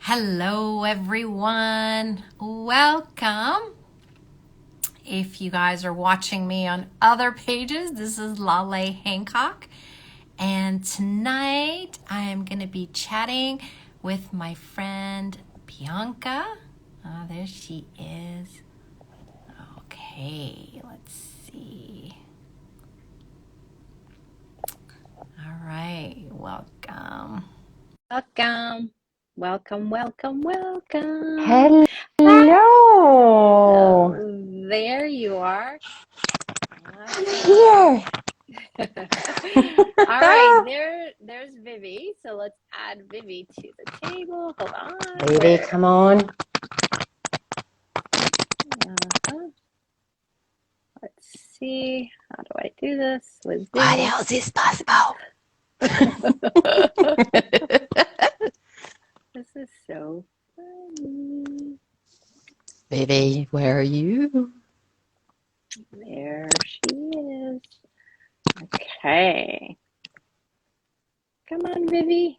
Hello, everyone. Welcome. If you guys are watching me on other pages, this is Laleh Hancock. And tonight I am going to be chatting with my friend Bianca. Oh, there she is. Okay, let's see. All right, welcome. Welcome. Hello. Oh, there you are. I'm Awesome. here. All right, there's Vivi. So let's add Vivi to the table. Hold on. Baby, come on. Uh-huh. Let's see. How do I do this with What Vivi? else is possible? This is so funny. Baby, where are you? There she is. Okay. Come on, Vivi.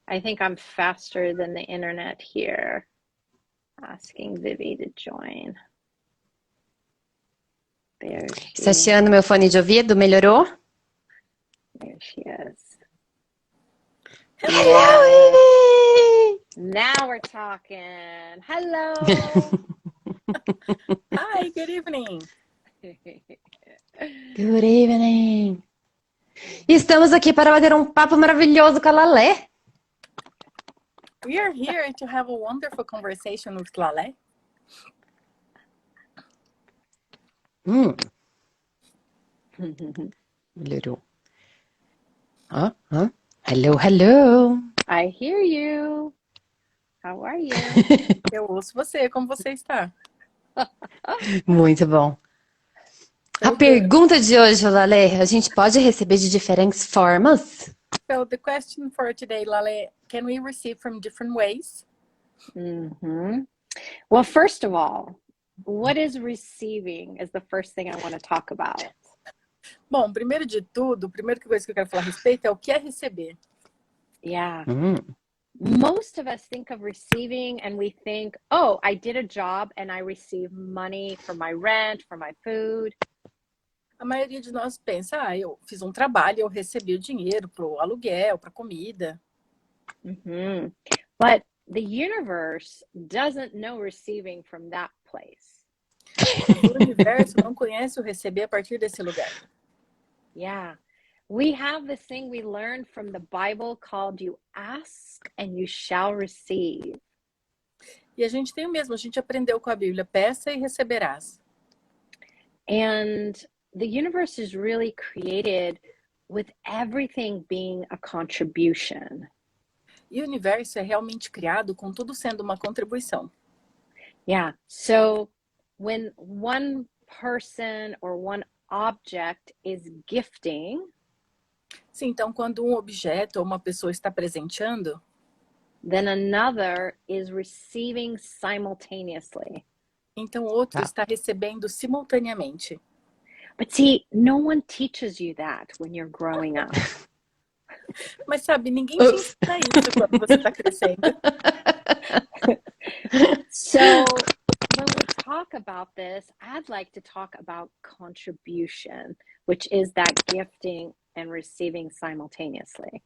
I think I'm faster than the internet here. Asking Vivi to join. There Está she, achando meu fone de ouvido? Melhorou? there she is. Hello, Vivi! Now we're talking. Hello. Hi, good evening. Good evening. Estamos aqui para bater um papo maravilhoso com a Laleh. We are here to have a wonderful conversation with Laleh. Melhorou. Hello. I hear you. How are you? Eu ouço você, como você está? Muito bom. So A good. pergunta de hoje, Laleh, a gente pode receber de diferentes formas? So the question for today, Laleh, can we receive from different ways? Well, first of all, what is receiving is the first thing I want to talk about. Bom, primeiro de tudo, a primeira coisa que eu quero falar a respeito é o que é receber. Yeah. Most of us think of receiving and we think, oh, I did a job and I received money for my rent, for my food. A maioria de nós pensa, eu fiz um trabalho, eu recebi o dinheiro para o aluguel, para a comida. But the universe doesn't know receiving from that place. Mas o universo não conhece o receber a partir desse lugar. Yeah. We have this thing we learned from the Bible called you ask and you shall receive. E a gente tem o mesmo, a gente aprendeu com a Bíblia, peça e receberás. And the universe is really created with everything being a contribution. E o universo é realmente criado com tudo sendo uma contribuição. Yeah. So when one person or one object is gifting, Sim, então quando um objeto ou uma pessoa está presenteando, then another is receiving simultaneously. então o outro está recebendo simultaneamente. But see, no one teaches you that when you're growing up. Mas sabe, ninguém te ensina isso quando você está crescendo. So when we talk about this, I'd like to talk about contribution, which is that gifting and receiving simultaneously.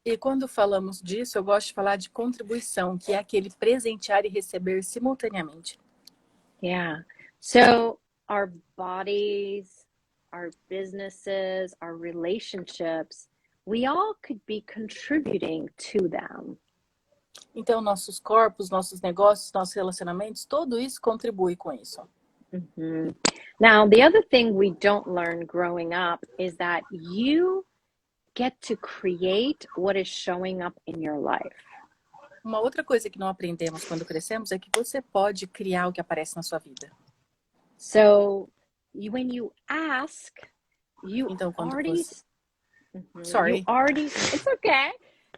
E quando falamos disso, eu gosto de falar de contribuição, que é aquele presentear e receber simultaneamente. Yeah. So our bodies, our businesses, our relationships, we all could be contributing to them. Então, nossos corpos, nossos negócios, nossos relacionamentos, tudo isso contribui com isso. Now, the other thing we don't learn growing up is that you get to create what is showing up in your life. Uma outra coisa que não aprendemos quando crescemos é que você pode criar o que aparece na sua vida. So when you ask, you Então, quando already, você... Sorry. it's okay.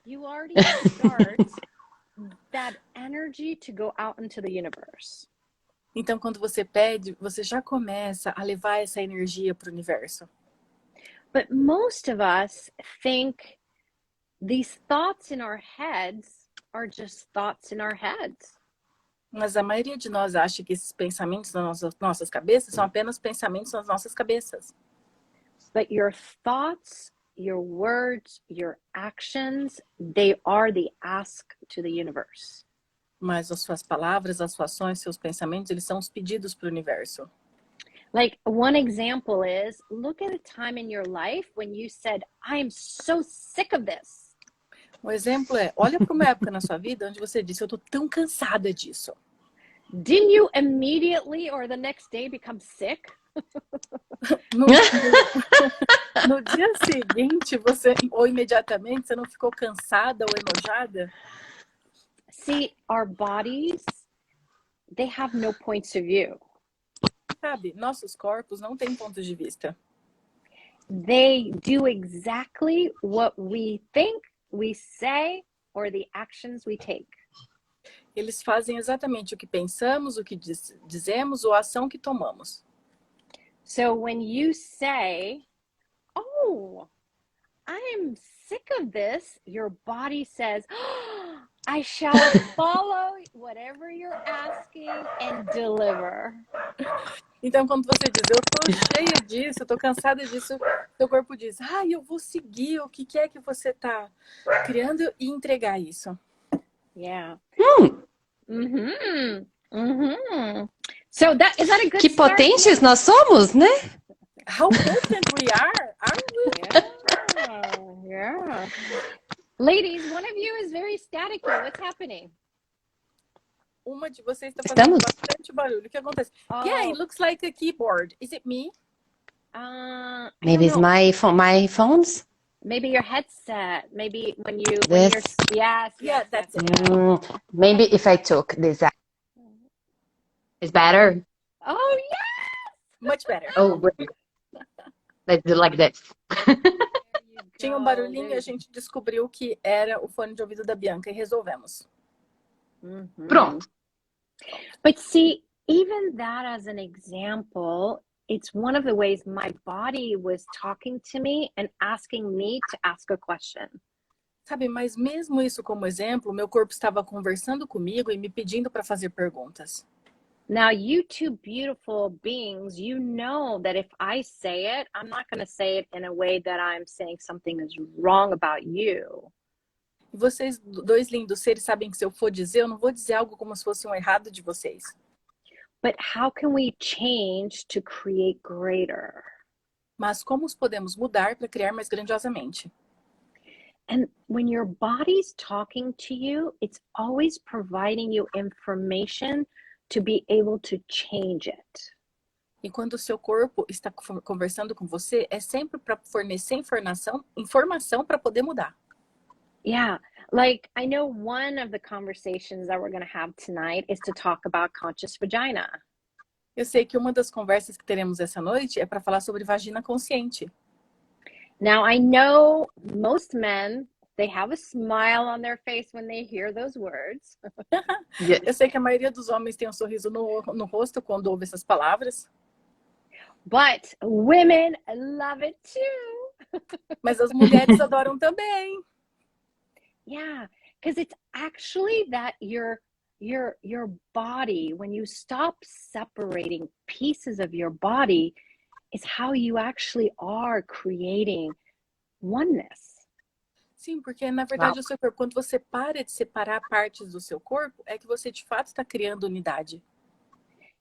You already start that energy to go out into the universe. Então, quando você pede, você já começa a levar essa energia para o universo. But most of us think these thoughts in our heads are just thoughts in our heads. Mas a maioria de nós acha que esses pensamentos nas nossas cabeças são apenas pensamentos nas nossas cabeças. But your thoughts, your words, your actions, they are the ask to the universe. Mas as suas palavras, as suas ações, seus pensamentos, eles são os pedidos para o universo. Like one example is, look at a time in your life when you said, I am so sick of this. Um exemplo é, olha para uma época na sua vida onde você disse, eu tô tão cansada disso. Didn't you immediately or the next day become sick? No dia seguinte, ou imediatamente, você não ficou cansada ou enojada? See, our bodies, they have no points of view. Sabe, nossos corpos não têm pontos de vista. They do exactly what we think, we say, or the actions we take. Eles fazem exatamente o que pensamos, o que dizemos ou a ação que tomamos. So when you say, oh, I'm sick of this, your body says, oh, I shall follow whatever you're asking and deliver. Então, quando você diz, eu tô cheia disso, eu tô cansada disso, seu corpo diz, eu vou seguir o que é que você tá criando e entregar isso. Yeah. So is that a good Que start? potentes nós somos, né? How potent we are, aren't we? Yeah. Ladies, one of you is very staticky. What's happening? Uma de vocês está fazendo bastante barulho. O que acontece? Oh. Yeah, it looks like a keyboard. Is it me? Maybe it's my phones. Maybe your headset. Maybe when you're yes. That's it. Maybe if I took this out. It's better. Oh yes. Much better. Oh, great. Let's do like this. Tinha um barulhinho e a gente descobriu que era o fone de ouvido da Bianca e resolvemos. Pronto. But see, even that as an example, it's one of the ways my body was talking to me and asking me to ask a question. Sabe, mas mesmo isso como exemplo, meu corpo estava conversando comigo e me pedindo para fazer perguntas. Now, you two beautiful beings, you know that if I say it, I'm not going to say it in a way that I'm saying something is wrong about you. E vocês, dois lindos seres, sabem que se eu for dizer, eu não vou dizer algo como se fosse um errado de vocês. But how can we change to create greater? Mas como os podemos mudar para criar mais grandiosamente? And when your body's talking to you, it's always providing you information to be able to change it. E quando o seu corpo está conversando com você, é sempre para fornecer informação para poder mudar. Yeah, like I know one of the conversations that we're going to have tonight is to talk about conscious vagina. Eu sei que uma das conversas que teremos essa noite é para falar sobre vagina consciente. Now, I know most men, they have a smile on their face when they hear those words. Eu sei que a maioria dos homens tem um sorriso no rosto quando ouve essas palavras. But women love it too. Mas as mulheres adoram também. Yeah, because it's actually that your body, when you stop separating pieces of your body, is how you actually are creating oneness. Sim, porque na verdade o seu corpo, quando você para de separar partes do seu corpo, é que você de fato está criando unidade.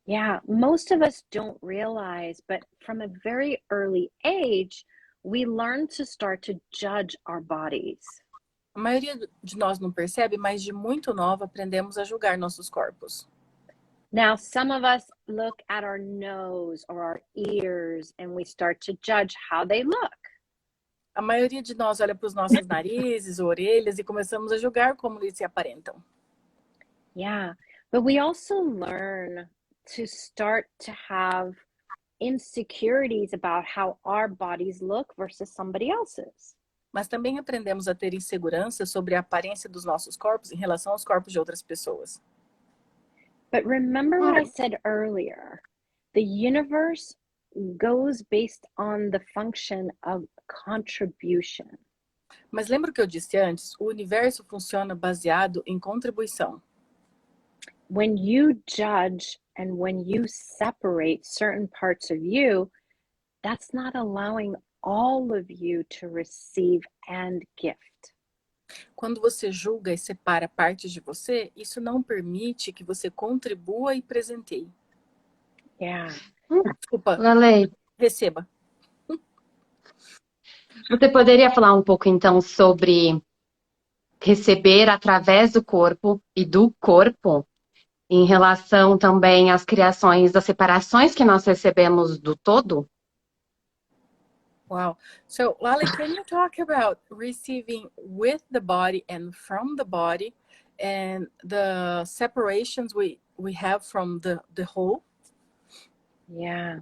Yeah, most of us don't realize, but from a very early age, we learn to start to judge our bodies. A maioria de nós não percebe, mas de muito nova aprendemos a julgar nossos corpos. Now, some of us look at our nose or our ears and we start to judge how they look. A maioria de nós olha para os nossos narizes, orelhas e começamos a julgar como eles se aparentam. Yeah, but we also learn to start to have insecurities about how our bodies look versus somebody else's. Mas também aprendemos a ter insegurança sobre a aparência dos nossos corpos em relação aos corpos de outras pessoas. But remember what I said earlier. The universe goes based on the function of contribution. Mas lembra o que eu disse antes? O universo funciona baseado em contribuição. When you judge and when you separate certain parts of you, that's not allowing all of you to receive and gift. Quando você julga e separa partes de você, isso não permite que você contribua e presenteie. Yeah. Desculpa, Laleh, receba. você poderia falar um pouco então sobre receber através do corpo e do corpo, em relação também às criações das separações que nós recebemos do todo? Wow. So, Laleh, can you talk about receiving with the body and from the body and the separations we have from the whole? Yeah.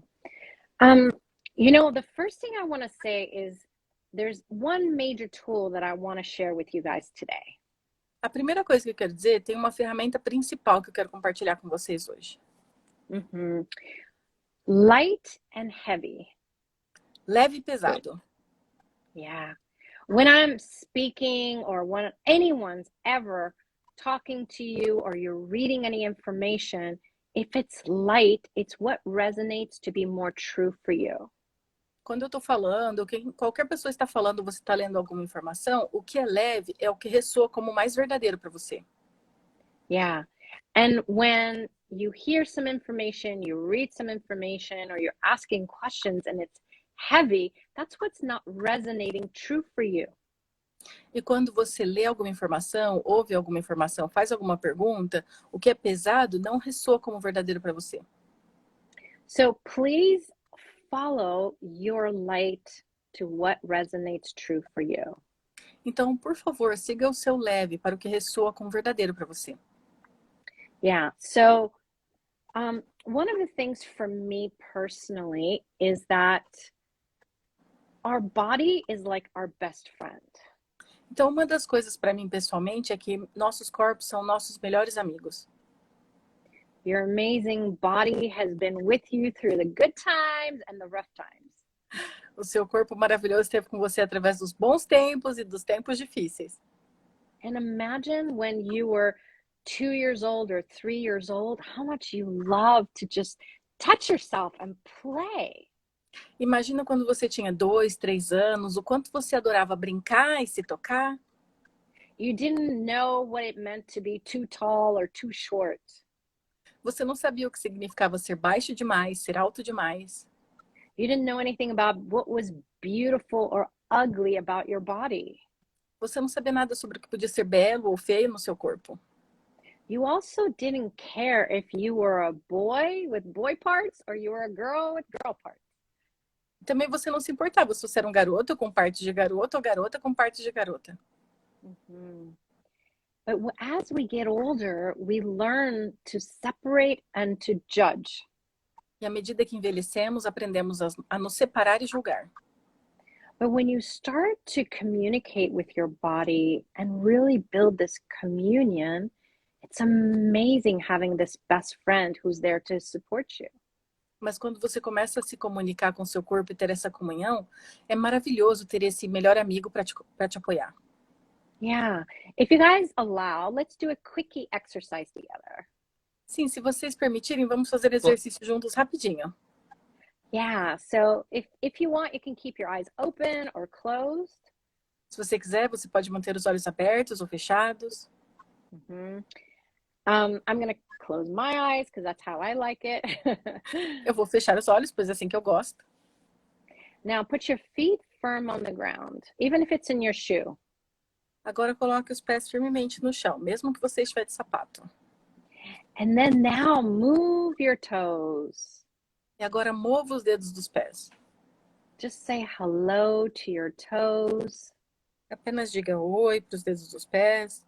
The first thing I want to say is there's one major tool that I want to share with you guys today. A primeira coisa que eu quero dizer, tem uma ferramenta principal que eu quero compartilhar com vocês hoje. Light and heavy. Leve e pesado. Yeah. When I'm speaking or when anyone's ever talking to you or you're reading any information, if it's light, it's what resonates to be more true for you. Quando eu estou falando, qualquer pessoa está falando, você está lendo alguma informação, o que é leve é o que ressoa como mais verdadeiro para você. Yeah. And when you hear some information, you read some information, or you're asking questions and it's heavy, that's what's not resonating true for you. E quando você lê alguma informação, ouve alguma informação, faz alguma pergunta, o que é pesado não ressoa como verdadeiro para você. So please follow your light to what resonates true for you. Então, por favor, siga o seu leve para o que ressoa como verdadeiro para você. Yeah. So one of the things for me personally is that our body is like our best friend. Então, uma das coisas para mim pessoalmente é que nossos corpos são nossos melhores amigos. Your amazing body has been with you through the good times and the rough times. O seu corpo maravilhoso esteve com você através dos bons tempos e dos tempos difíceis. And imagine when you were 2 years old or 3 years old, how much you love to just touch yourself and play. Imagina quando você tinha 2, 3 anos, o quanto você adorava brincar e se tocar. You didn't know what it meant to be too tall or too short. Você não sabia o que significava ser baixo demais, ser alto demais. You didn't know anything about what was beautiful or ugly about your body. Você não sabia nada sobre o que podia ser belo ou feio no seu corpo. You also didn't care if you were a boy with boy parts or you were a girl with girl parts. Também você não se importava se você era um garoto com parte de garoto ou garota com parte de garota. But as we get older, we learn to separate and to judge. E à medida que envelhecemos, aprendemos a nos separar e julgar. But when you start to communicate with your body and really build this communion, it's amazing having this best friend who's there to support you. Mas quando você começa a se comunicar com seu corpo e ter essa comunhão, é maravilhoso ter esse melhor amigo para te apoiar. Yeah. If you guys allow, let's do a quickie exercise together. Sim, se vocês permitirem, vamos fazer exercício juntos rapidinho. Yeah, so if you want, you can keep your eyes open or closed. Se você quiser, você pode manter os olhos abertos ou fechados. I'm going to close my eyes because that's how I like it. Eu vou fechar os olhos, pois é assim que eu gosto. Now put your feet firm on the ground, even if it's in your shoe. Agora coloque os pés firmemente no chão, mesmo que você estiver de sapato. And then now move your toes. E agora mova os dedos dos pés. Just say hello to your toes. Apenas diga oi para os dedos dos pés.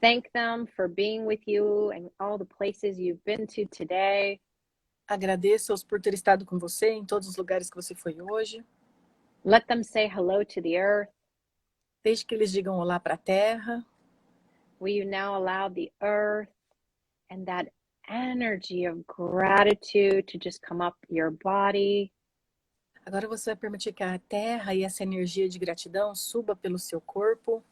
Thank them for being with you and all the places you've been to today. Agradeça-os por ter estado com você em todos os lugares que você foi hoje. Let them say hello to the earth. Desde que eles digam olá para a terra. Will you now allow the earth and that energy of gratitude to just come up your body? Agora você vai permitir que a terra e essa energia de gratidão suba pelo seu corpo.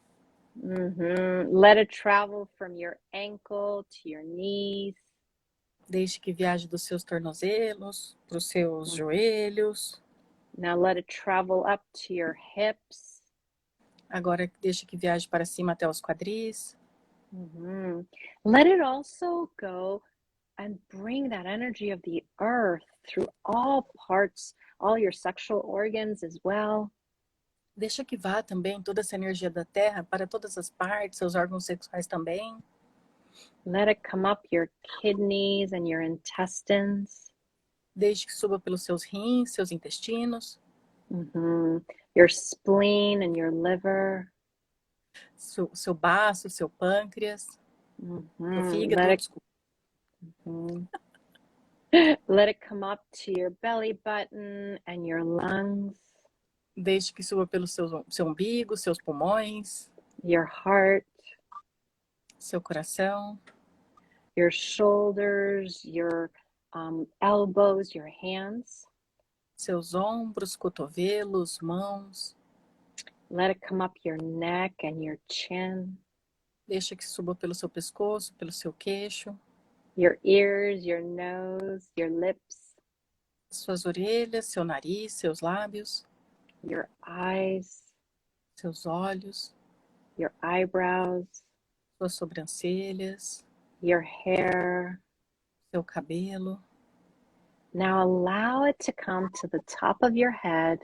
Let it travel from your ankle to your knees. Deixe que viaje dos seus tornozelos para os seus joelhos. Now let it travel up to your hips. Agora deixe que viaje para cima até os quadris. Let it also go and bring that energy of the earth through all parts, all your sexual organs as well. Deixa que vá também toda essa energia da terra para todas as partes, seus órgãos sexuais também. Let it come up your kidneys and your intestines. Deixe que suba pelos seus rins, seus intestinos. Your spleen and your liver. Seu baço, seu pâncreas. Seu fígado, desculpa. Let it come up to your belly button and your lungs. Deixe que suba pelo seu umbigo, seus pulmões. Your heart. Seu coração. Your shoulders, your elbows, your hands. Seus ombros, cotovelos, mãos. Let it come up your neck and your chin. Deixa que suba pelo seu pescoço, pelo seu queixo. Your ears, your nose, your lips. Suas orelhas, seu nariz, seus lábios. Your eyes. Seus olhos. Your eyebrows. Suas sobrancelhas. Your hair. Seu cabelo. Now allow it to come to the top of your head.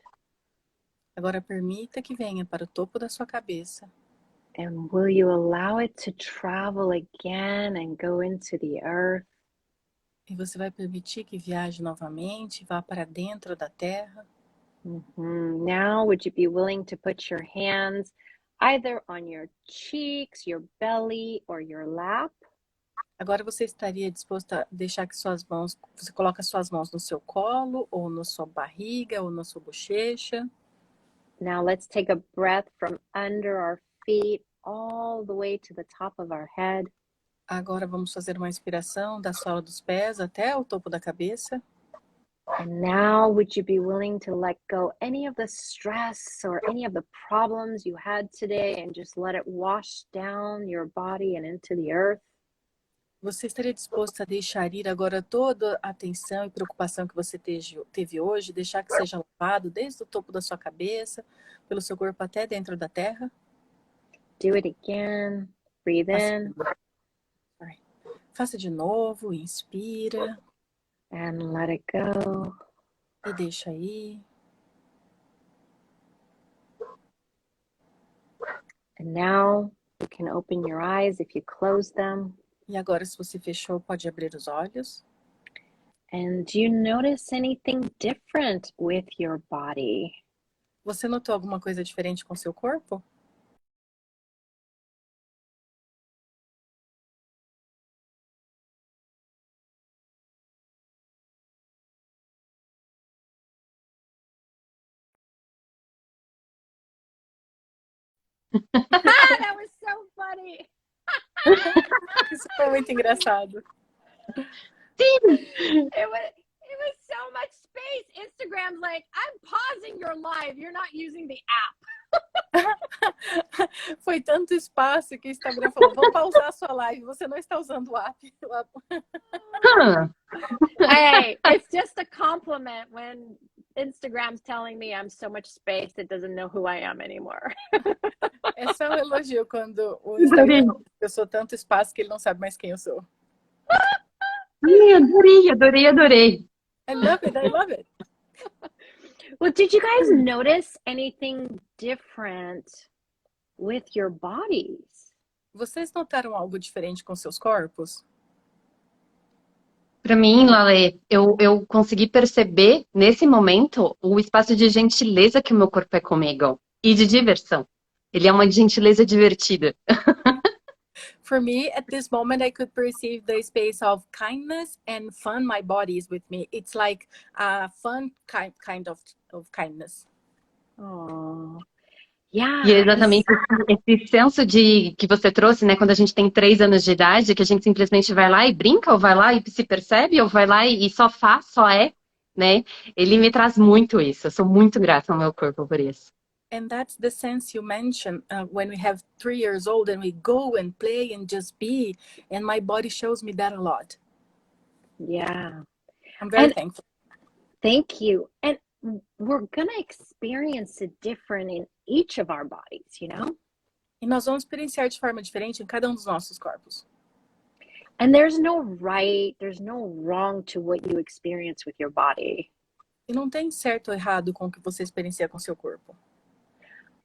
Agora permita que venha para o topo da sua cabeça. And will you allow it to travel again and go into the earth? E você vai permitir que viaje novamente, vá para dentro da terra. Now, would you be willing to put your hands either on your cheeks, your belly, or your lap? Agora você estaria disposto a deixar que suas mãos, você coloca suas mãos no seu colo, ou na sua barriga, ou na sua bochecha. Now let's take a breath from under our feet all the way to the top of our head. Agora vamos fazer uma inspiração da sola dos pés até o topo da cabeça. And now would you be willing to let go any of the stress or any of the problems you had today and just let it wash down your body and into the earth? Você estaria disposto a deixar ir agora toda a tensão e preocupação que você teve hoje, deixar que seja lavado desde o topo da sua cabeça, pelo seu corpo até dentro da terra? Do it again. Breathe in. Faça de novo, inspira. And let it go. E deixa ir. And now you can open your eyes if you close them. E agora, se você fechou, pode abrir os olhos. And do you notice anything different with your body? Você notou alguma coisa diferente com seu corpo? That was so funny. Isso foi muito engraçado. It was so much space. Instagram's like, I'm pausing your live. You're not using the app. Foi tanto espaço que o Instagram falou, vou pausar a sua live, você não está usando o app. Hey, it's just a compliment when Instagram's telling me I'm so much space it doesn't know who I am anymore. É só um elogio quando o Instagram diz que eu sou tanto espaço que ele não sabe mais quem eu sou. Adorei. I love it. Well, did you guys notice anything different with your bodies? Vocês notaram algo diferente com seus corpos? Para mim, Laleh, eu consegui perceber nesse momento o espaço de gentileza que o meu corpo é comigo e de diversão. Ele é uma gentileza divertida. For me, at this moment, I could perceive the space of kindness and fun my body is with me. It's like a fun kind of kindness. Oh, yeah. E é exatamente esse senso de que você trouxe, né? Quando a gente tem 3 anos de idade, que a gente simplesmente vai lá e brinca, ou vai lá e se percebe, ou vai lá e só faz, só é. né? Ele me traz muito isso. Eu sou muito grata ao meu corpo por isso. And that's the sense you mentioned when we have 3 years old and we go and play and just be, and my body shows me that a lot. Yeah. I'm very And thankful. thank you. And we're going to experience it different in each of our bodies, you know? E nós vamos experienciar de forma diferente em cada dos nossos corpos. And there's no right, there's no wrong to what you experience with your body. E não tem certo ou errado com o que você experiencia com seu corpo.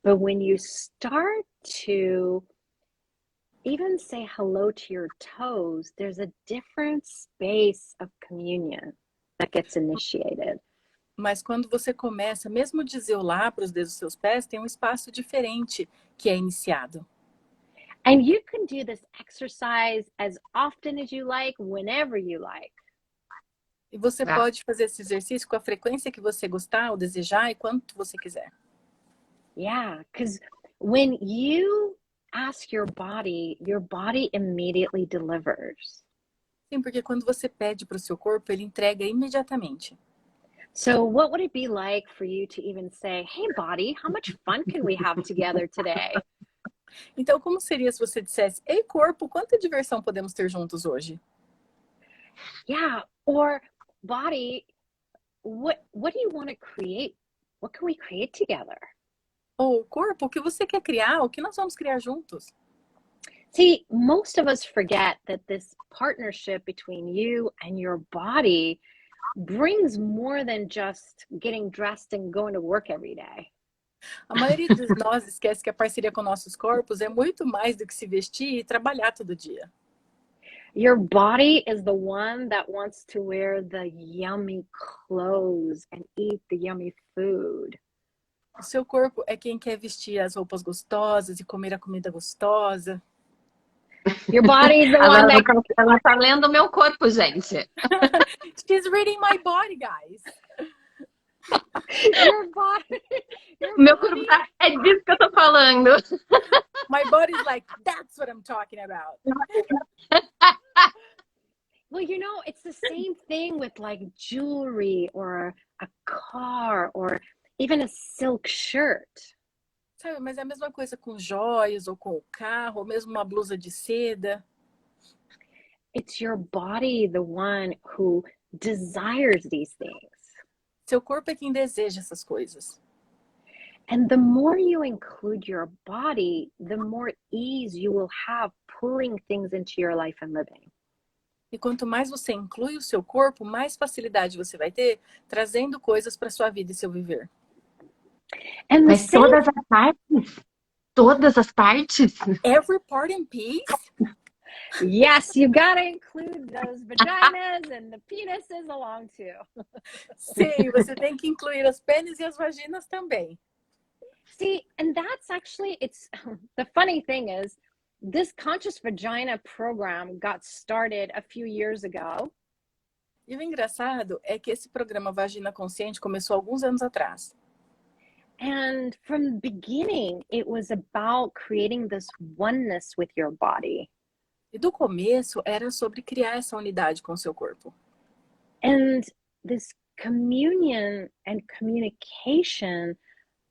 But when you start to even say hello to your toes, there's a different space of communion that gets initiated. Mas quando você começa, mesmo dizer olá para os dedos dos seus pés, tem um espaço diferente que é iniciado. And you can do this exercise as often as you like, whenever you like. E você pode fazer esse exercício com a frequência que você gostar ou desejar e quanto você quiser. Yeah, because when you ask your body immediately delivers. Sim, porque quando você pede para o seu corpo, ele entrega imediatamente. So what would it be like for you to even say, hey body, how much fun can we have together today? Então, como seria se você dissesse, ei corpo, quanta diversão podemos ter juntos hoje? Yeah, or body, what do you want to create? What can we create together? Ou corpo, o que você quer criar? O que nós vamos criar juntos? See, most of us forget that this partnership between you and your body brings more than just getting dressed and going to work every day. A maioria de nós esquece que a parceria com nossos corpos é muito mais do que se vestir e trabalhar todo dia. Your body is the one that wants to wear the yummy clothes and eat the yummy food. O seu corpo é quem quer vestir as roupas gostosas e comer a comida gostosa. Your body is the one that... Ela tá lendo o meu corpo, gente. She's reading my body, guys. Your body... Meu corpo tá... É disso que eu tô falando. My body's like, that's what I'm talking about. Well, you know, it's the same thing with like jewelry or a car or even a silk shirt. Sabe, mas é a mesma coisa com joias ou com o carro, ou mesmo uma blusa de seda. It's your body, the one who desires these things. Seu corpo é quem deseja essas coisas. And the more you include your body, the more ease you will have pulling things into your life and living. E quanto mais você inclui o seu corpo, mais facilidade você vai ter trazendo coisas para sua vida e seu viver. And Mas todas as partes? Todas as partes? Every part in piece? Yes, you gotta include those vaginas and the penises along too. Sim, você tem que incluir as pênis e as vaginas também. See, and that's actually, it's the funny thing is, this conscious vagina program got started a few years ago. E o engraçado é que esse programa Vagina Consciente começou alguns anos atrás. And from the beginning, it was about creating this oneness with your body. E do começo era sobre criar essa unidade com o seu corpo. And this communion and communication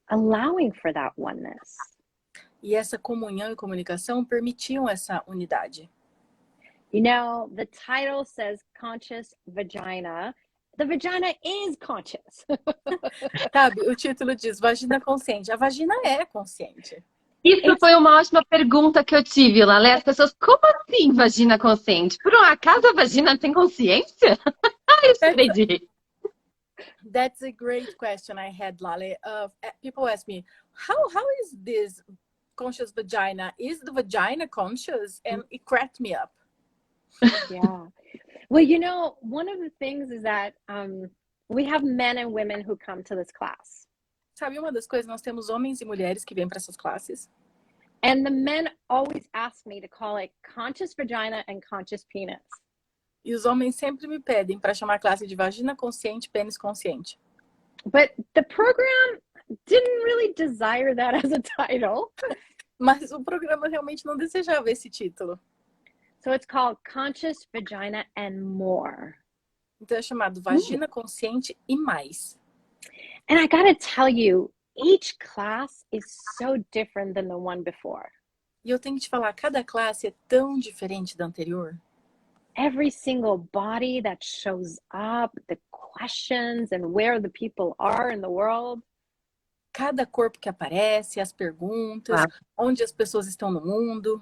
allowing for that oneness. E essa comunhão e comunicação permitiam essa unidade. You know, the title says conscious vagina. The vagina is conscious. Sabe, o título diz vagina consciente. A vagina é consciente. Isso foi uma ótima pergunta que eu tive, Laleh. As pessoas, como assim vagina consciente? Por um acaso a vagina tem consciência? Eu acredito. That's a great question I had, Laleh. People ask me, how is this conscious vagina? Is the vagina conscious? And it cracked me up. Yeah. Well, you know, one of the things is that we have men and women who come to this class. Sabe, uma das coisas, nós temos homens e mulheres que vêm para essas classes. And the men always ask me to call it conscious vagina and conscious penis. E os homens sempre me pedem para chamar a classe de vagina consciente, pênis consciente. But the program didn't really desire that as a title. Mas o programa realmente não desejava esse título. So it's called Conscious Vagina and More. Então é chamado vagina consciente e mais. And I gotta tell you, each class is so different than the one before. E eu tenho que te falar, cada classe é tão diferente da anterior. Every single body that shows up, the questions and where the people are in the world. Cada corpo que aparece, as perguntas, onde as pessoas estão no mundo.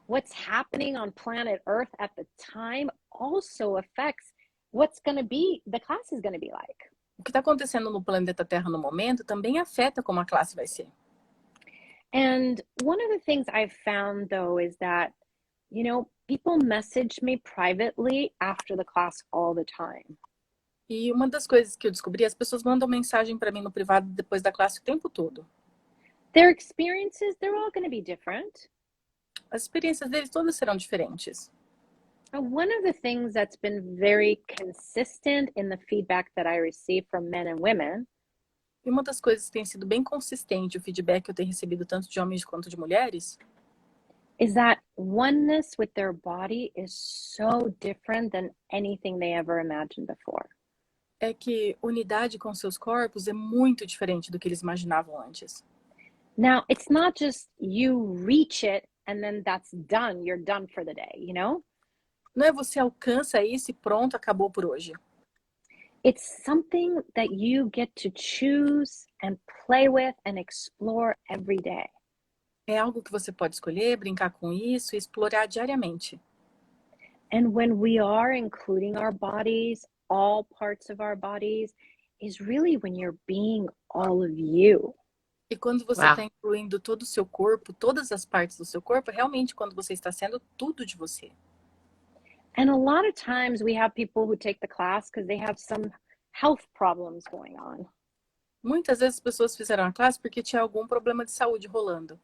What's happening on planet Earth at the time also affects what's going to be, the class is going to be like. O que está acontecendo no planeta Terra no momento também afeta como a classe vai ser. And one of the things I've found, though, is that, you know, people message me privately after the class all the time. E uma das coisas que eu descobri, as pessoas mandam mensagem para mim no privado depois da classe o tempo todo. Their experiences, they're all going to be different. As experiências deles todas serão diferentes. One of the things that's been very consistent in the feedback that I receive from men and women E uma das coisas que tem sido bem consistente, o feedback que eu tenho recebido tanto de homens quanto de mulheres, is that oneness with their body is so different than anything they ever imagined before. é que unidade com seus corpos é muito diferente do que eles imaginavam antes. Now, it's not just you reach it and then that's done. You're done for the day, you know? Não é você alcança isso e pronto, acabou por hoje. It's something that you get to choose and play with and explore every day. É algo que você pode escolher, brincar com isso e explorar diariamente. And when we are including our bodies, all parts of our bodies, is really when you're being all of you. E quando você está incluindo todo o seu corpo, todas as partes do seu corpo, realmente quando você está sendo tudo de você. And a lot of times we have people who take the class because they have some health problems going on. Muitas vezes as pessoas fizeram a classe porque tinha algum problema de saúde rolando.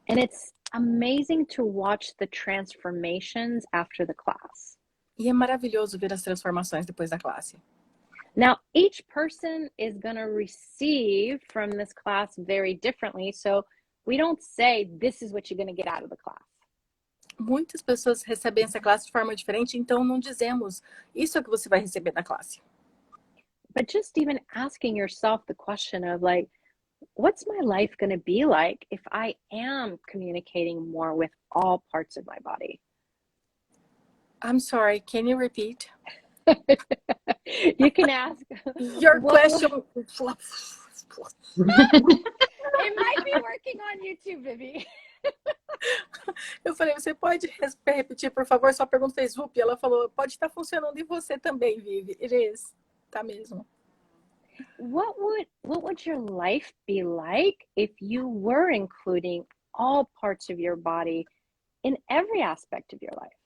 And it's amazing to watch the transformations after the class. E é maravilhoso ver as transformações depois da classe. Now, each person is going to receive from this class very differently. So we don't say, this is what you're going to get out of the class. Muitas pessoas recebem essa classe de forma diferente, então não dizemos, isso é o que você vai receber da classe. But just even asking yourself the question of like, what's my life going to be like if I am communicating more with all parts of my body? I'm sorry, can you repeat? You can ask. Your question. It might be working on YouTube, Vivi. Eu falei, você pode repetir, por favor? Sua pergunta fez whoop. Ela falou, pode estar funcionando em você também, Vivi. It is. Tá mesmo. What would your life be like if you were including all parts of your body in every aspect of your life?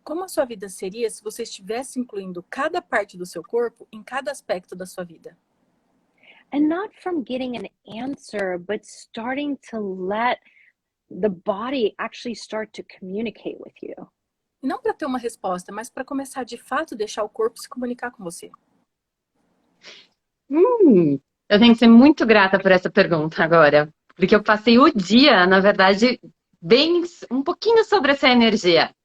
Como a sua vida seria se você estivesse incluindo cada parte do seu corpo em cada aspecto da sua vida? And not from getting an answer, but starting to let the body actually start to communicate with you. E não para ter uma resposta, mas para começar de fato deixar o corpo se comunicar com você. Eu tenho que ser muito grata por essa pergunta agora, porque eu passei o dia, na verdade, bem um pouquinho sobre essa energia.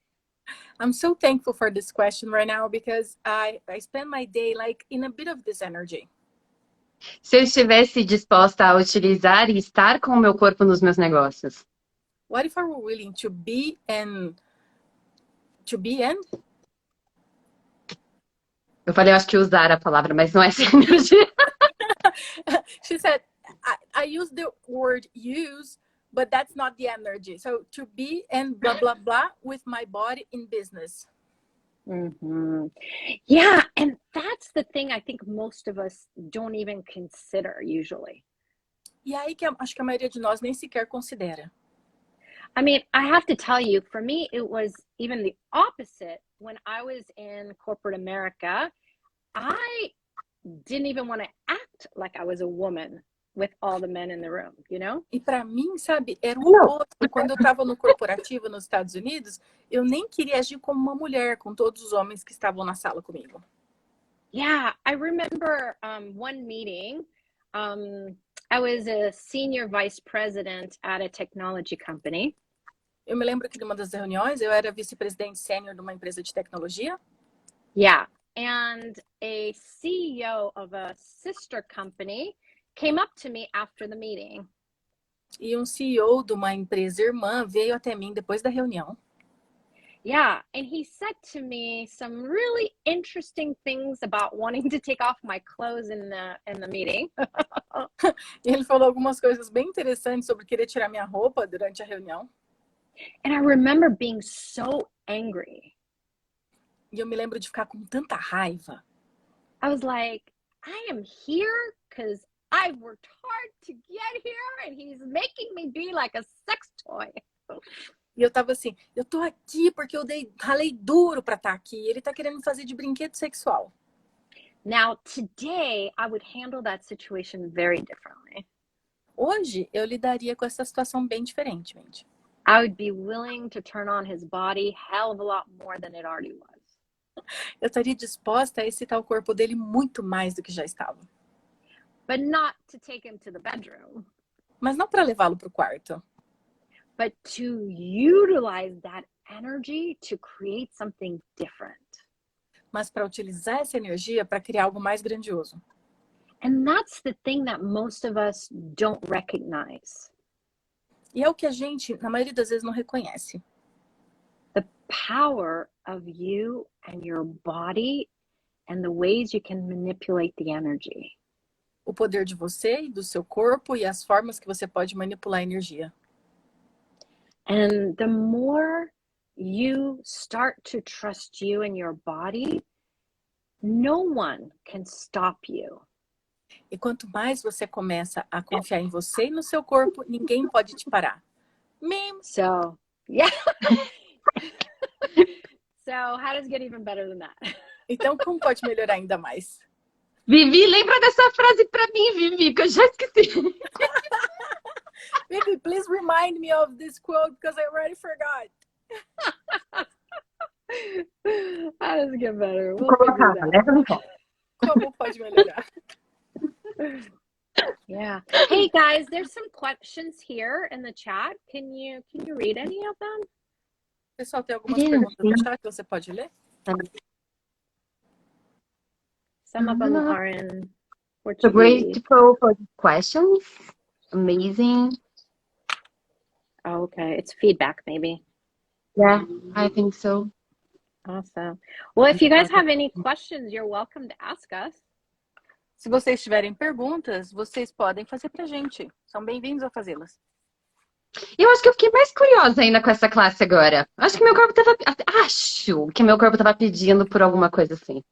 I'm so thankful for this question right now because I spend my day like in a bit of this energy. Se eu estivesse disposta a utilizar e estar com o meu corpo nos meus negócios. What if I were willing to be and Eu falei, eu acho que usar a palavra, mas não é essa energia. She said, I use the word use, but that's not the energy. So to be and blah, blah, blah with my body in business. Mm-hmm. Yeah, and that's the thing I think most of us don't even consider usually. E aí que acho que a maioria de nós nem sequer considera. I mean, I have to tell you, for me, it was even the opposite. When I was in corporate America, I didn't even want to act like I was a woman with all the men in the room, you know? E para mim, sabe, era o oposto. Quando eu estava no corporativo nos Estados Unidos, eu nem queria agir como uma mulher com todos os homens que estavam na sala comigo. Yeah, I remember one meeting. I was a senior vice president at a technology company. Eu me lembro que numa das reuniões eu era vice-presidente sênior de uma empresa de tecnologia. Yeah, and a CEO of a sister company came up to me after the meeting. E CEO de uma empresa irmã veio até mim depois da reunião. Yeah, and he said to me some really interesting things about wanting to take off my clothes in the meeting. E ele falou algumas coisas bem interessantes sobre querer tirar minha roupa durante a reunião. And I remember being so angry. E eu me lembro de ficar com tanta raiva. I was like, I am here because I've worked hard to get here and he's making me be like a sex toy. E eu tava assim, eu tô aqui porque eu ralei duro pra estar aqui. Ele tá querendo me fazer de brinquedo sexual. Now, today, I would handle that situation very differently. Hoje, eu lidaria com essa situação bem diferentemente. I would be willing to turn on his body hell of a lot more than it already was. Eu estaria disposta a excitar o corpo dele muito mais do que já estava. But not to take him to the bedroom. Mas não para levá-lo para o quarto. But to utilize that energy to create something different. Mas para utilizar essa energia para criar algo mais grandioso. And that's the thing that most of us don't recognize. E é o que a gente, na maioria das vezes, não reconhece. The power of you and your body and the ways you can manipulate the energy. O poder de você e do seu corpo e as formas que você pode manipular a energia. And the more you start to trust you and your body, no one can stop you. E quanto mais você começa a confiar em você e no seu corpo, ninguém pode te parar. Mesmo. So, yeah. So, how does it get even better than that? Então, como pode melhorar ainda mais? Vivi, lembra dessa frase pra mim, Vivi, que eu já esqueci. Vivi, please remind me of this quote because I already forgot. How does it get better? We'll Colocar, figure it leva no pó. Como pode melhorar? out. Yeah. Hey guys, there's some questions here in the chat. Can you read any of them? Pessoal, tem algumas perguntas no chat que você pode ler? Some of them are in So Portuguese. grateful for the questions. Amazing. Oh, okay. It's feedback, maybe. Yeah, I think so. Awesome. Well, if you guys have any questions, you're welcome to ask us. Se vocês tiverem perguntas, vocês podem fazer pra gente. São bem-vindos a fazê-las. Eu acho que eu fiquei mais curiosa ainda com essa classe agora. Acho que meu corpo tava pedindo por alguma coisa assim.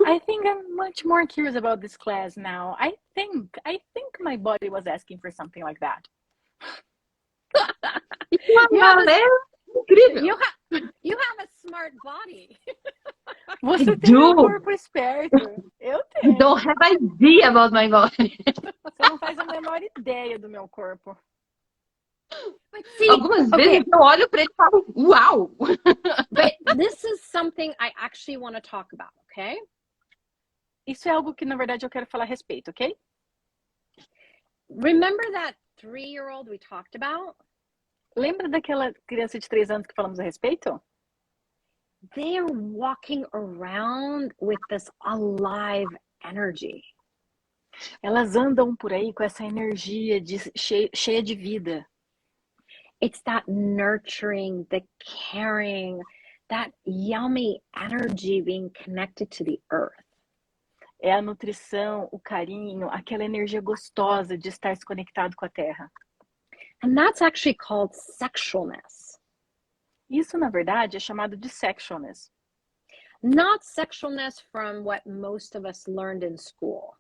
I think I'm much more curious about this class now. I think my body was asking for something like that. Incrível. You have a smart body. Você tem um corpo esperto. Eu tenho. You don't have idea about my body. Você não faz a menor ideia do meu corpo. But see, Algumas vezes eu olho pra ele e falo, uau! but this is something I actually want to talk about, okay? Isso é algo que, na verdade, eu quero falar a respeito, ok? Remember that 3-year-old we talked about? Lembra daquela criança de 3 anos que falamos a respeito? They're walking around with this alive energy. Elas andam por aí com essa energia cheia de vida. It's that nurturing, the caring, that yummy energy being connected to the earth. É a nutrição, o carinho, aquela energia gostosa de estar se conectado com a terra. And that's actually called sexualness. Isso, na verdade, é chamado de sexualness. Not sexualness from what most of us learned in school.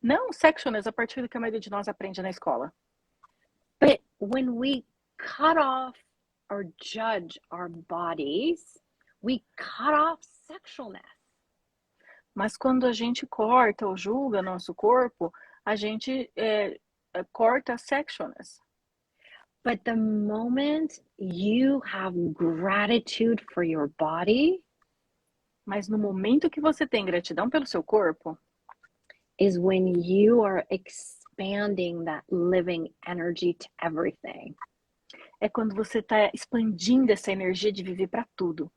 Não sexualness a partir do que a maioria de nós aprende na escola. But when we cut off or judge our bodies, we cut off sexualness. Mas quando a gente corta ou julga nosso corpo, a gente corta a sexualness. But the moment you have gratitude for your body, mas no momento que você tem gratidão pelo seu corpo, is when you are expanding that living energy to everything. É quando você está expandindo essa energia de viver para tudo.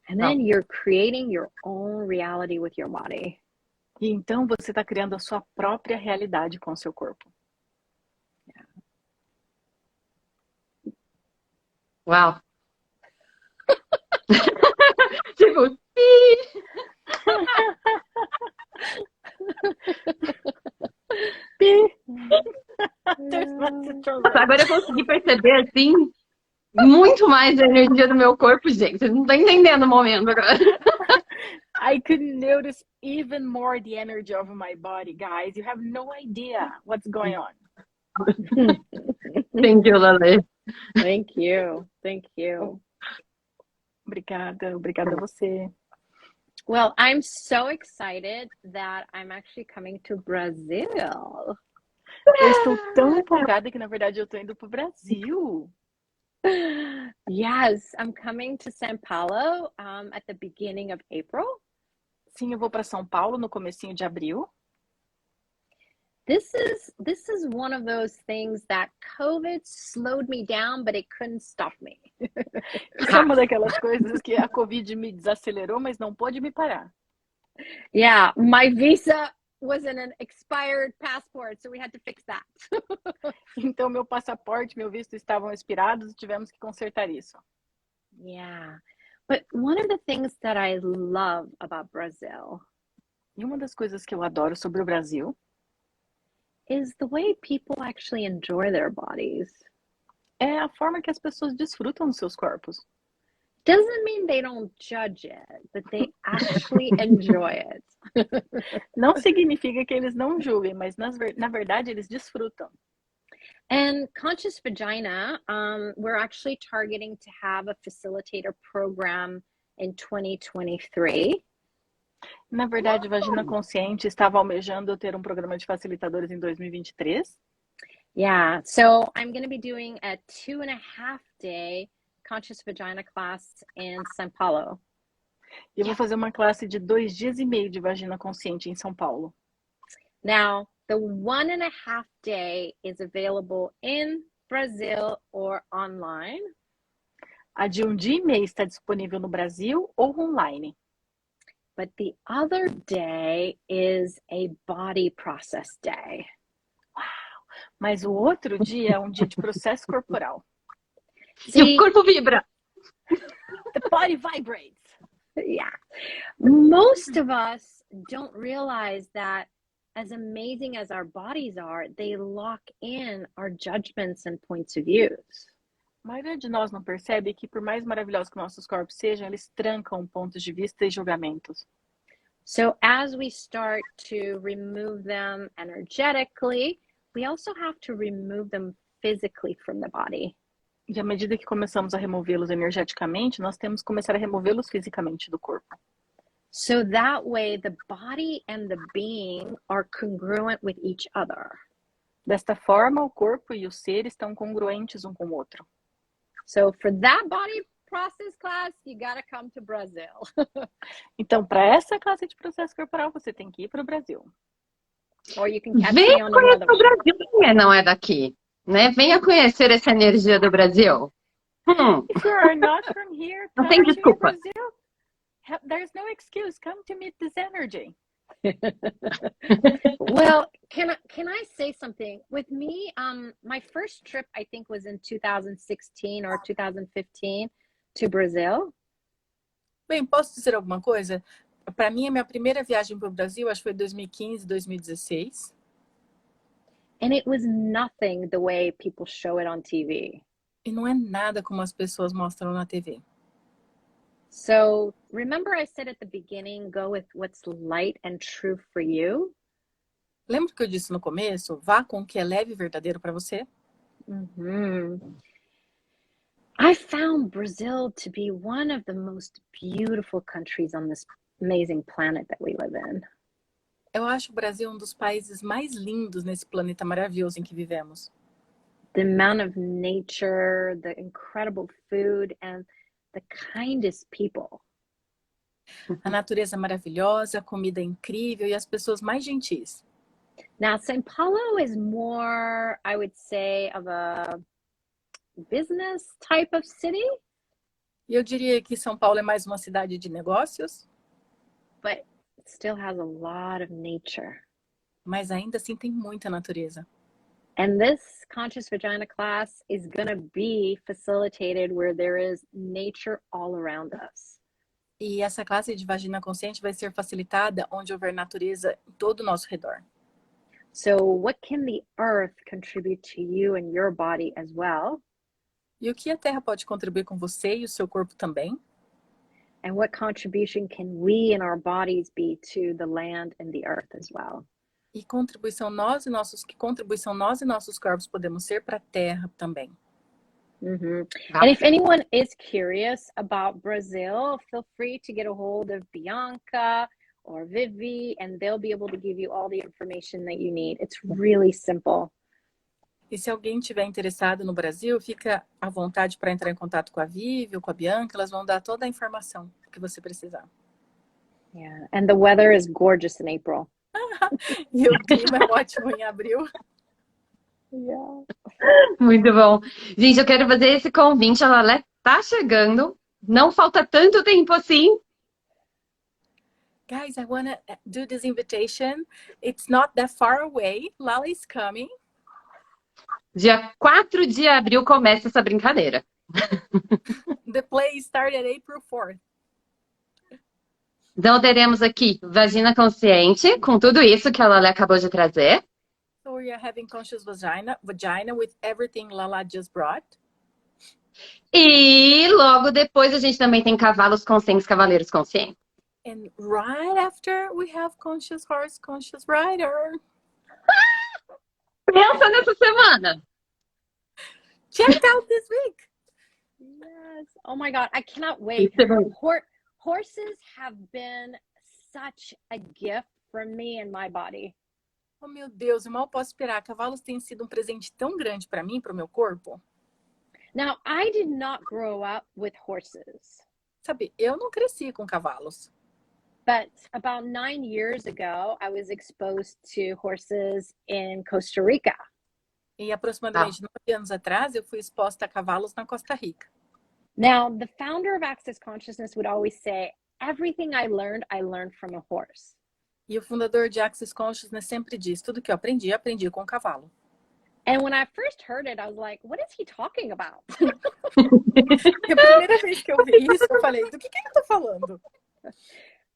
And then you're creating your own reality with your body. E então você está criando a sua própria realidade com o seu corpo. Uau! Tipo, agora eu consegui perceber, assim, muito mais a energia do meu corpo, gente. Vocês não estão entendendo o momento agora. I could notice even more the energy of my body, guys. You have no idea what's going on. Thank you, Laleh. Thank you. Thank you. Obrigada a você. Well, I'm so excited that I'm actually coming to Brazil. Eu estou tão empolgada que, na verdade, eu estou indo para o Brasil. Yes, I'm coming to São Paulo at the beginning of April. Sim, eu vou para São Paulo no comecinho de abril. This is one of those things that COVID slowed me down, but it couldn't stop me. Isso é uma daquelas coisas que a Covid me desacelerou, mas não pôde me parar. Yeah, my visa was in an expired passport, so we had to fix that. Então, meu passaporte, meu visto estavam expirados e tivemos que consertar isso. Yeah, but one of the things that I love about Brazil E uma das coisas que eu adoro sobre o Brasil is the way people actually enjoy their bodies. é a forma que as pessoas desfrutam dos seus corpos. Doesn't mean they don't judge it, but they actually enjoy it. Não significa que eles não julguem, mas na verdade eles desfrutam. And Conscious Vagina, we're actually targeting to have a facilitator program in 2023. Na verdade, Vagina Consciente estava almejando ter um programa de facilitadores em 2023. Yeah, so I'm going to be doing a 2.5-day Conscious Vagina class in São Paulo. E eu vou fazer uma classe de 2 dias e meio de Vagina Consciente em São Paulo. Now, the 1.5 day is available in Brazil or online. A de 1 dia e meio está disponível no Brasil ou online. But the other day is a body process day. Mas o outro dia é um dia de processo corporal. E o corpo vibra. The body vibrates. Yeah. Most of us don't realize that as amazing as our bodies are, they lock in our judgments and points of views. A maioria de nós não percebe que, por mais maravilhosos que nossos corpos sejam, eles trancam pontos de vista e julgamentos. So as we start to remove them energetically, we also have to remove them physically from the body. E à medida que começamos a removê-los energeticamente, nós temos que começar a removê-los fisicamente do corpo. So that way the body and the being are congruent with each other. Desta forma, o corpo e o ser estão congruentes um com o outro. So for that body process class, you gotta come to Brazil. Então, para essa classe de processo corporal, você tem que ir para o Brasil. Or you can catch me Venha on conhecer another o Brasil, quem não é daqui, né? Venha conhecer essa energia do Brasil. If you are not from here, Não come tem to desculpa. Brazil. There's no excuse. Come to meet this energy. Well, can I say something? With me, my first trip I think was in 2016 or 2015 to Brazil. Bem, posso dizer alguma coisa? Para mim, a minha primeira viagem para o Brasil, acho que foi 2015, 2016. And it was nothing the way people show it on TV. E não é nada como as pessoas mostram na TV. So remember I said at the beginning, go with what's light and true for you? Lembra que eu disse no começo? Vá com o que é leve e verdadeiro para você? I found Brazil to be one of the most beautiful countries on this amazing planet that we live in. Eu acho o Brasil um dos países mais lindos nesse planeta maravilhoso em que vivemos. The amount of nature, the incredible food, and the kindest people. A natureza maravilhosa, a comida incrível e as pessoas mais gentis. Now, São Paulo is more, I would say, of a business type of city. E eu diria que São Paulo é mais uma cidade de negócios, but it still has a lot of nature. mas ainda assim tem muita natureza. And this conscious vagina class is going to be facilitated where there is nature all around us. E essa classe de vagina consciente vai ser facilitada onde houver natureza em todo o nosso redor. So what can the earth contribute to you and your body as well? E o que a Terra pode contribuir com você e o seu corpo também? And what contribution can we and our bodies be to the land and the earth as well? E que contribuição nós e nossos corpos podemos ser para a Terra também. And if anyone is curious about Brazil, feel free to get a hold of Bianca or Vivi, and they'll be able to give you all the information that you need. It's really simple. E se alguém estiver interessado no Brasil, fica à vontade para entrar em contato com a Vivi ou com a Bianca, elas vão dar toda a informação que você precisar. Yeah, and the weather is gorgeous in April. E o clima é ótimo em abril. Yeah. Muito bom. Gente, eu quero fazer esse convite. A Laleh tá chegando. Não falta tanto tempo assim. Guys, I want to do this invitation. It's not that far away. Laleh is coming. Dia 4 de abril começa essa brincadeira. The play started April 4th. Então, teremos aqui vagina consciente, com tudo isso que a Laleh acabou de trazer. So we are having conscious vagina with everything Laleh just brought. E logo depois a gente também tem cavalos conscientes, cavaleiros conscientes. And right after we have conscious horse, conscious rider. Pensa nessa semana. Check out this week. Yes. Oh my God, I cannot wait. Horses have been such a gift from me and my body. Oh meu Deus, eu mal posso esperar. Cavalos têm sido um presente tão grande para mim, para o meu corpo. Now, I did not grow up with horses. Sabe, eu não cresci com cavalos. But about 9 years ago, I was exposed to horses in Costa Rica. E aproximadamente 9 anos atrás, eu fui exposta a cavalos na Costa Rica. Now, the founder of Access Consciousness would always say, everything I learned from a horse. E o fundador de Access Consciousness sempre diz, tudo que eu aprendi com um cavalo. And when I first heard it, I was like, what is he talking about? E a primeira vez que eu vi isso, eu falei, do que ele tá falando?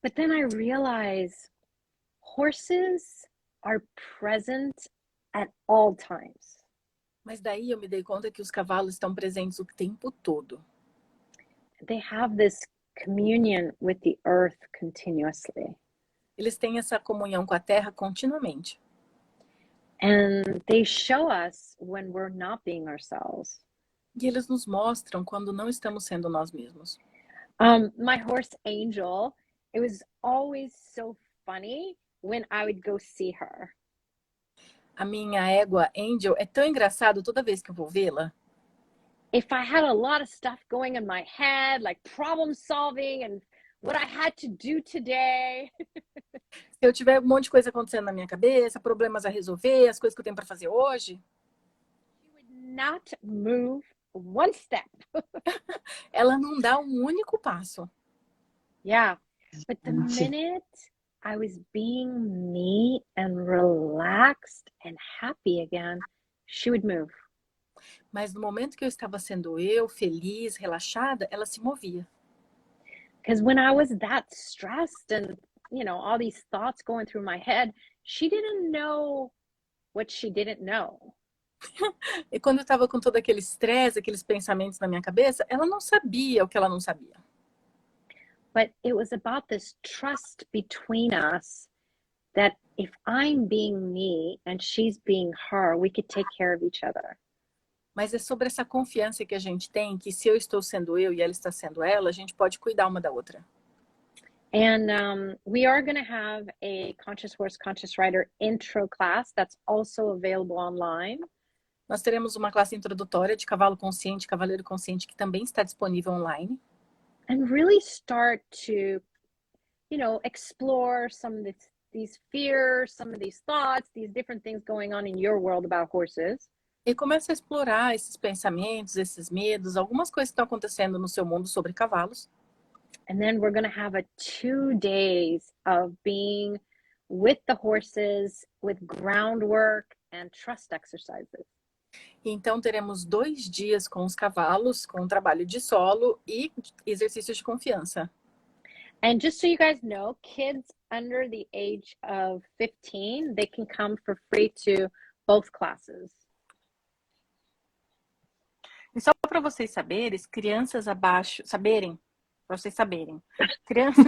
But then I realized horses are present at all times. Mas daí eu me dei conta que os cavalos estão presentes o tempo todo. They have this communion with the earth continuously. Eles têm essa comunhão com a terra continuamente. And they show us when we're not being ourselves. E eles nos mostram quando não estamos sendo nós mesmos. My horse Angel, it was always so funny when I would go see her. A minha égua Angel é tão engraçado toda vez que eu vou vê-la. If I had a lot of stuff going in my head, like problem solving and what I had to do today. Se eu tiver um monte de coisa acontecendo na minha cabeça, problemas a resolver, as coisas que eu tenho para fazer hoje. She would not move one step. Ela não dá um único passo. Yeah, but the minute I was being me and relaxed and happy again, she would move. Mas no momento que eu estava sendo eu, feliz, relaxada, ela se movia. Because when I was that stressed and, you know, all these thoughts going through my head, she didn't know what she didn't know. E quando eu estava com todo aquele estresse, aqueles pensamentos na minha cabeça, ela não sabia o que ela não sabia. But it was about this trust between us that if I'm being me and she's being her, we could take care of each other. Mas é sobre essa confiança que a gente tem, que se eu estou sendo eu e ela está sendo ela, a gente pode cuidar uma da outra. And we are going to have a Conscious Horse, Conscious Rider intro class that's also available online. Nós teremos uma classe introdutória de cavalo consciente, cavaleiro consciente, que também está disponível online. And really start to, you know, explore some of these fears, some of these thoughts, these different things going on in your world about horses. E começa a explorar esses pensamentos, esses medos, algumas coisas que estão acontecendo no seu mundo sobre cavalos. And then we're going to have 2 days of being with the horses, with groundwork and trust exercises. Então teremos 2 dias com os cavalos, com trabalho de solo e exercícios de confiança. And just so you guys know, kids under the age of 15, they can come for free to both classes. E só para vocês saberem, crianças abaixo, para vocês saberem, crianças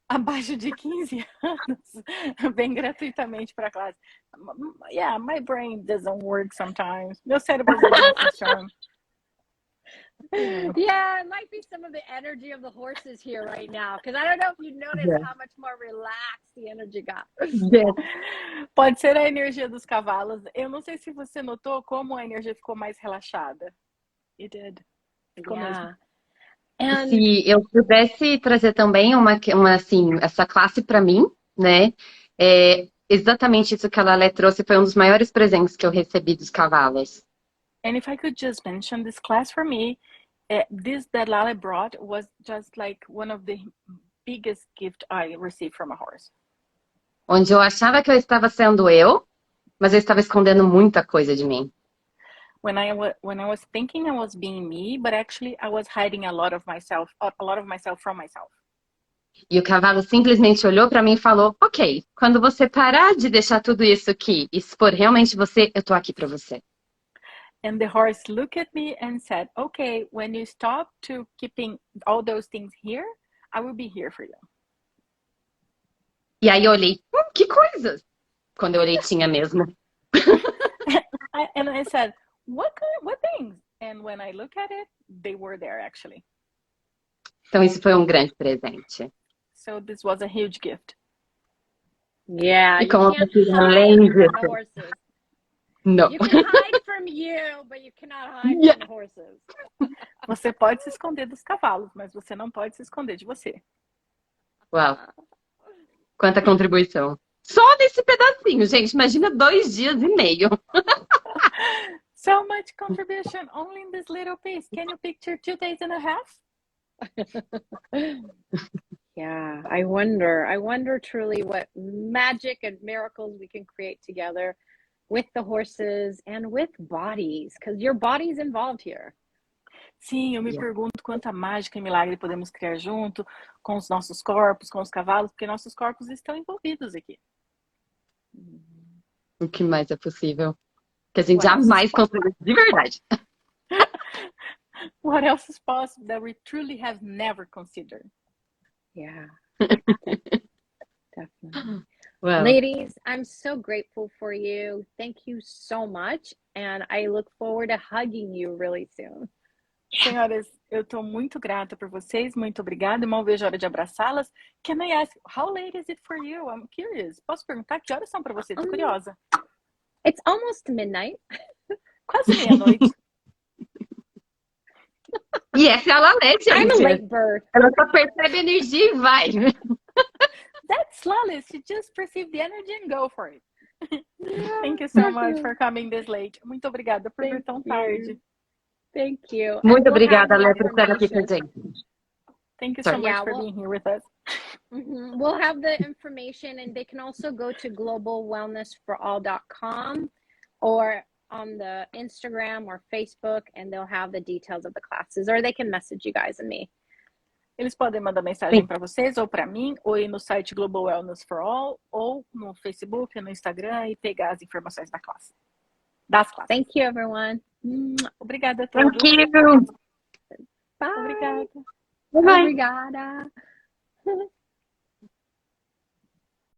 abaixo de 15 anos vêm gratuitamente para a classe. Yeah, my brain doesn't work sometimes. Meu cérebro não funciona. Yeah, it might be some of the energy of the horses here right now, because I don't know if you noticed how much more relaxed the energy got. Pode ser a energia dos cavalos. Eu não sei se você notou como a energia ficou mais relaxada. It did. Ficou mesmo. And Se eu pudesse trazer também assim, essa classe para mim, né? Exatamente isso que a Laleh trouxe foi um dos maiores presentes que eu recebi dos cavalos. And if I could just mention this class for me, this that Laleh brought was just like one of the biggest gift I received from a horse. Onde eu achava que eu estava sendo eu, mas eu estava escondendo muita coisa de mim. When I was thinking I was being me, but actually I was hiding a lot of myself from myself. E o cavalo simplesmente olhou para mim e falou: ok, quando você parar de deixar tudo isso aqui e se for realmente você, eu tô aqui para você. And the horse looked at me and said, okay, when you stop to keeping all those things here, I will be here for you. E aí eu olhei, que coisas! Quando eu olhei, tinha mesmo. And I said, what things? And when I look at it, they were there actually. Então isso foi um grande presente. So this was a huge gift. yeah, E you como can't você hide além from the disso, horses. não. You can hide from you, but you cannot hide from the horses. Você pode se esconder dos cavalos, mas você não pode se esconder de você. Uau, quanta contribuição. Só nesse pedacinho, gente, imagina 2 dias e meio. So much contribution only in this little piece. Can you picture 2 days and a half? Yeah, I wonder truly what magic and miracles we can create together with the horses and with bodies, because your body's involved here. Sim, eu me pergunto quanta mágica e milagre podemos criar junto com os nossos corpos, com os cavalos, porque nossos corpos estão envolvidos aqui. O que mais é possível? Que a gente What else jamais is possible? construiu de verdade. What else is possible that we truly have never considered? Yeah. Definitely. Well, Ladies, I'm so grateful for you. Thank you so much. And I look forward to hugging you really soon. Senhoras, eu estou muito grata por vocês, muito obrigada. Mal vejo a hora de abraçá-las. Can I ask, how late is it for you? I'm curious. Posso perguntar que horas são para você? Estou curiosa. It's almost midnight. Quase meia-noite. e essa é a Laleh, I'm a gente. late bird. Ela só percebe energia e vai. That's Laleh. She just perceived the energy and go for it. Thank you so much for coming this late. Muito obrigada por vir tão tarde. Thank you. Muito And we'll have obrigada, the Laleh, por estar aqui com a information. gente. Thank you so Sorry. much Yeah, for well- being here with us. We'll have the information, and they can also go to globalwellnessforall.com or on the Instagram or Facebook, and they'll have the details of the classes, or they can message you guys and me. Eles podem mandar mensagem para vocês, ou para mim, ou ir no site Global Wellness for All, ou no Facebook, no Instagram, e pegar as informações da classe. Das classes. Thank you, everyone. Obrigada a todos. Thank you. Bye. Obrigada. Bye. Obrigada.